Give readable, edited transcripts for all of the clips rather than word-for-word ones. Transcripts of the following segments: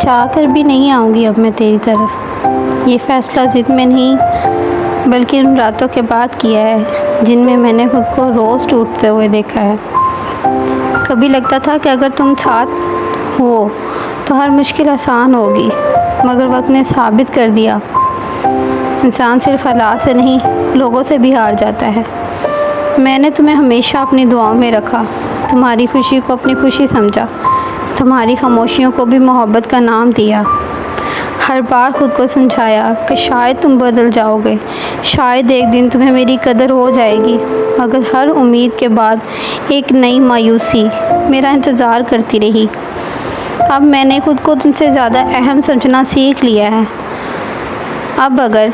چاہ کر بھی نہیں آؤں گی اب میں تیری طرف۔ یہ فیصلہ ضد میں نہیں بلکہ ان راتوں کے بعد کیا ہے جن میں میں نے خود کو روز ٹوٹتے ہوئے دیکھا ہے۔ کبھی لگتا تھا کہ اگر تم ساتھ ہو تو ہر مشکل آسان ہوگی، مگر وقت نے ثابت کر دیا انسان صرف حالات سے نہیں لوگوں سے بھی ہار جاتا ہے۔ میں نے تمہیں ہمیشہ اپنی دعاؤں میں رکھا، تمہاری خوشی کو اپنی خوشی سمجھا، تمہاری خاموشیوں کو بھی محبت کا نام دیا۔ ہر بار خود کو سمجھایا کہ شاید تم بدل جاؤ گے، شاید ایک دن تمہیں میری قدر ہو جائے گی، مگر ہر امید کے بعد ایک نئی مایوسی میرا انتظار کرتی رہی۔ اب میں نے خود کو تم سے زیادہ اہم سمجھنا سیکھ لیا ہے۔ اب اگر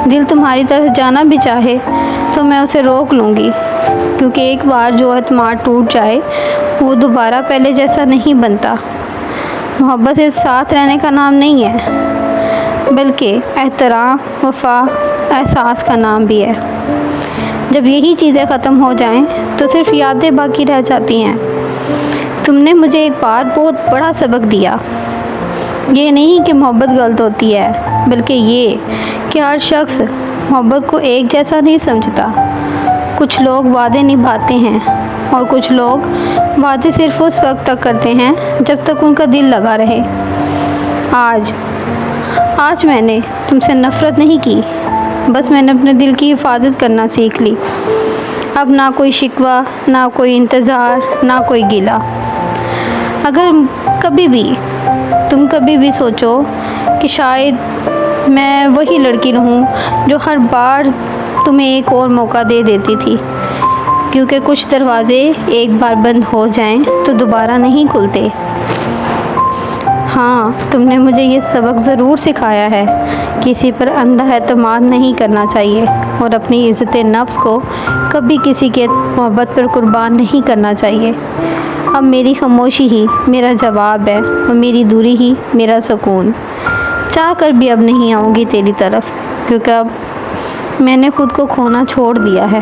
دل تمہاری طرف جانا بھی چاہے تو میں اسے روک لوں گی، کیونکہ ایک بار جو اعتماد ٹوٹ جائے وہ دوبارہ پہلے جیسا نہیں بنتا۔ محبت صرف ساتھ رہنے کا نام نہیں ہے، بلکہ احترام، وفا، احساس کا نام بھی ہے۔ جب یہی چیزیں ختم ہو جائیں تو صرف یادیں باقی رہ جاتی ہیں۔ تم نے مجھے ایک بار بہت بڑا سبق دیا، یہ نہیں کہ محبت غلط ہوتی ہے، بلکہ یہ کہ ہر شخص محبت کو ایک جیسا نہیں سمجھتا۔ کچھ لوگ وعدے نبھاتے ہیں اور کچھ لوگ وعدے صرف اس وقت تک کرتے ہیں جب تک ان کا دل لگا رہے۔ آج میں نے تم سے نفرت نہیں کی، بس میں نے اپنے دل کی حفاظت کرنا سیکھ لی۔ اب نہ کوئی شکوہ، نہ کوئی انتظار، نہ کوئی گلہ۔ اگر تم کبھی بھی سوچو کہ شاید میں وہی لڑکی رہوں جو ہر بار تمہیں ایک اور موقع دے دیتی تھی، کیونکہ کچھ دروازے ایک بار بند ہو جائیں تو دوبارہ نہیں کھلتے۔ ہاں، تم نے مجھے یہ سبق ضرور سکھایا ہے، کسی پر اندھا اعتماد نہیں کرنا چاہیے اور اپنی عزت نفس کو کبھی کسی کی محبت پر قربان نہیں کرنا چاہیے۔ اب میری خاموشی ہی میرا جواب ہے اور میری دوری ہی میرا سکون۔ چاہ کر بھی اب نہیں آؤں گی تیری طرف، کیونکہ اب میں نے خود کو کھونا چھوڑ دیا ہے۔